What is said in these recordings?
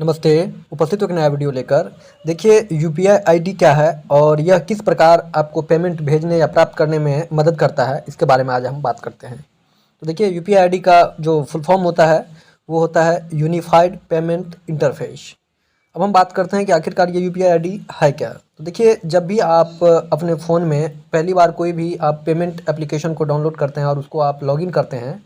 नमस्ते। उपस्थित हो एक नया वीडियो लेकर। देखिए यूपीआई आईडी क्या है और यह किस प्रकार आपको पेमेंट भेजने या प्राप्त करने में मदद करता है, इसके बारे में आज हम बात करते हैं। तो देखिए यूपीआई आईडी का जो फुल फॉर्म होता है वो होता है यूनिफाइड पेमेंट इंटरफेस। अब हम बात करते हैं कि आखिरकार ये यूपीआई आईडी है क्या। तो देखिए जब भी आप अपने फ़ोन में पहली बार कोई भी आप पेमेंट एप्लीकेशन को डाउनलोड करते हैं और उसको आप लॉगिन करते हैं,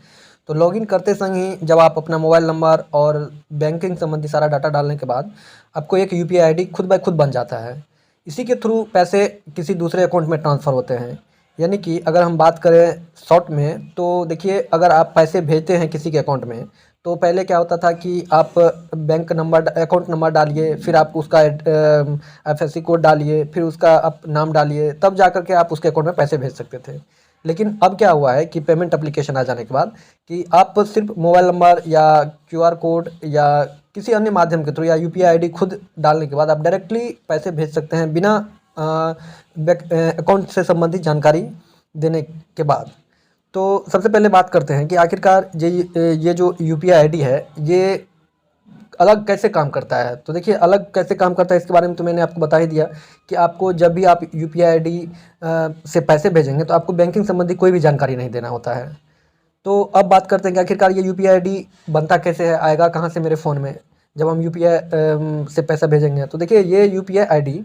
तो लॉगिन करते संग ही जब आप अपना मोबाइल नंबर और बैंकिंग संबंधी सारा डाटा डालने के बाद आपको एक यूपीआई आईडी खुद ब खुद बन जाता है। इसी के थ्रू पैसे किसी दूसरे अकाउंट में ट्रांसफ़र होते हैं। यानी कि अगर हम बात करें शॉर्ट में, तो देखिए अगर आप पैसे भेजते हैं किसी के अकाउंट में, तो पहले क्या होता था कि आप बैंक नंबर अकाउंट नंबर डालिए, फिर आप उसका एफएससी कोड डालिए, फिर उसका आप नाम डालिए, तब जा कर के आप उसके अकाउंट में पैसे भेज सकते थे। लेकिन अब क्या हुआ है कि पेमेंट एप्लीकेशन आ जाने के बाद कि आप सिर्फ मोबाइल नंबर या क्यूआर कोड या किसी अन्य माध्यम के थ्रू या यूपीआई आईडी खुद डालने के बाद आप डायरेक्टली पैसे भेज सकते हैं बिना अकाउंट से संबंधित जानकारी देने के बाद। तो सबसे पहले बात करते हैं कि आखिरकार ये जो यूपीआई आईडी है ये अलग कैसे काम करता है। तो देखिए अलग कैसे काम करता है इसके बारे में तो मैंने आपको बता ही दिया कि आपको जब भी आप यूपीआई आईडी से पैसे भेजेंगे तो आपको बैंकिंग संबंधी कोई भी जानकारी नहीं देना होता है। तो अब बात करते हैं कि आखिरकार ये यूपीआई आईडी बनता कैसे है, आएगा कहाँ से मेरे फ़ोन में जब हम यूपीआई से पैसा भेजेंगे। तो देखिए ये यूपीआई आईडी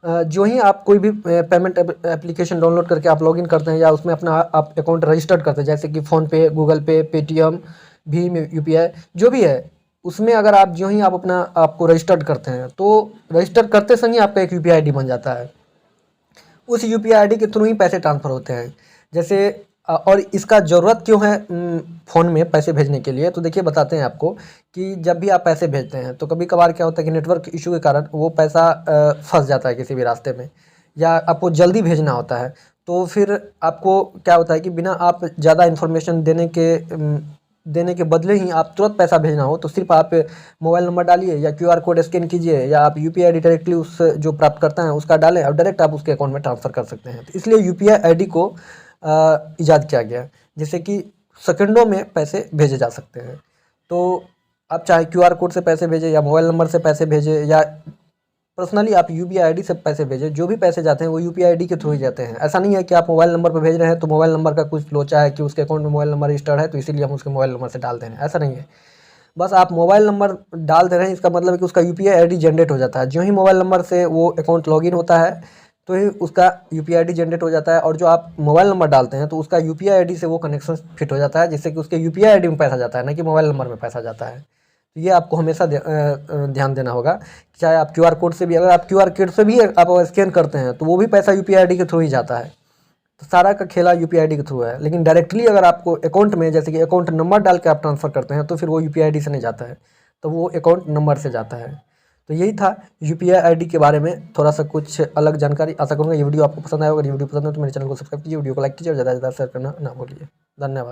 जो ही आप कोई भी पेमेंट एप्लीकेशन डाउनलोड करके आप लॉगिन करते हैं या उसमें अपना आप अकाउंट रजिस्टर्ड करते हैं, जैसे कि फ़ोनपे, गूगल पे, पेटीएम, भीम यूपीआई जो भी है, उसमें अगर आप जो ही आप अपना आपको रजिस्टर्ड करते हैं तो रजिस्टर करते समय आपका एक यूपीआई आईडी बन जाता है। उस यूपीआई आईडी के थ्रू ही पैसे ट्रांसफ़र होते हैं। जैसे और इसका ज़रूरत क्यों है फ़ोन में पैसे भेजने के लिए, तो देखिए बताते हैं आपको कि जब भी आप पैसे भेजते हैं तो कभी-कभार क्या होता है कि नेटवर्क इश्यू के कारण वो पैसा फँस जाता है किसी भी रास्ते में, या आपको जल्दी भेजना होता है। तो फिर आपको क्या होता है कि बिना आप ज़्यादा इन्फॉर्मेशन देने के बदले ही आप तुरंत पैसा भेजना हो तो सिर्फ आप मोबाइल नंबर डालिए या क्यूआर कोड स्कैन कीजिए या आप यूपीआई आईडी डायरेक्टली उस जो प्राप्तकर्ता है उसका डालें और डायरेक्ट आप उसके अकाउंट में ट्रांसफ़र कर सकते हैं। तो इसलिए यूपीआई आईडी को इजाद किया गया जिससे कि सेकंडों में पैसे भेजे जा सकते हैं। तो आप चाहे क्यूआर कोड से पैसे भेजें या मोबाइल नंबर से पैसे भेजें या पर्सनली आप यूपीआई आईडी से पैसे भेजें, जो भी पैसे जाते हैं वो यूपीआई आईडी के थ्रू ही जाते हैं। ऐसा नहीं है कि आप मोबाइल नंबर पर भेज रहे हैं तो मोबाइल नंबर का कुछ लोचा है कि उसके अकाउंट में मोबाइल नंबर रजिस्टर्ड है तो इसीलिए हम उसके मोबाइल नंबर से डाल दे रहे हैं, ऐसा नहीं है। बस आप मोबाइल नंबर डाल दे रहे हैं, इसका मतलब है कि उसका यूपीआई आईडी जनरेट हो जाता है। जो ही मोबाइल नंबर से वो अकाउंट लॉगिन होता है तो ही उसका यूपीआई आईडी जनरेट हो जाता है, और जो आप मोबाइल नंबर डालते हैं तो उसका यूपीआई आईडी से वो कनेक्शन फिट हो जाता है, जिससे कि उसके यूपीआई आईडी में पैसा जाता है, ना कि मोबाइल नंबर में पैसा जाता है। तो ये आपको हमेशा ध्यान देना होगा। चाहे आप क्यूआर कोड से भी, अगर आप क्यूआर कोड से भी आप स्कैन करते हैं तो वो भी पैसा यूपीआई आईडी के थ्रू ही जाता है। तो सारा का खेला यूपीआई आईडी के थ्रू है। लेकिन डायरेक्टली अगर आपको अकाउंट में, जैसे कि अकाउंट नंबर डाल के आप ट्रांसफ़र करते हैं, तो फिर वो यूपीआई आईडी से नहीं जाता है, तो वो अकाउंट नंबर से जाता है। तो यही था यूपीआई आईडी के बारे में थोड़ा सा कुछ अलग जानकारी। आशा करूँगा ये वीडियो आपको पसंद आया होगा। ये वीडियो पसंद है तो मेरे चैनल को सब्सक्राइब कीजिए, वीडियो को लाइक कीजिए और ज़्यादा से ज़्यादा शेयर करना ना भूलिए। धन्यवाद।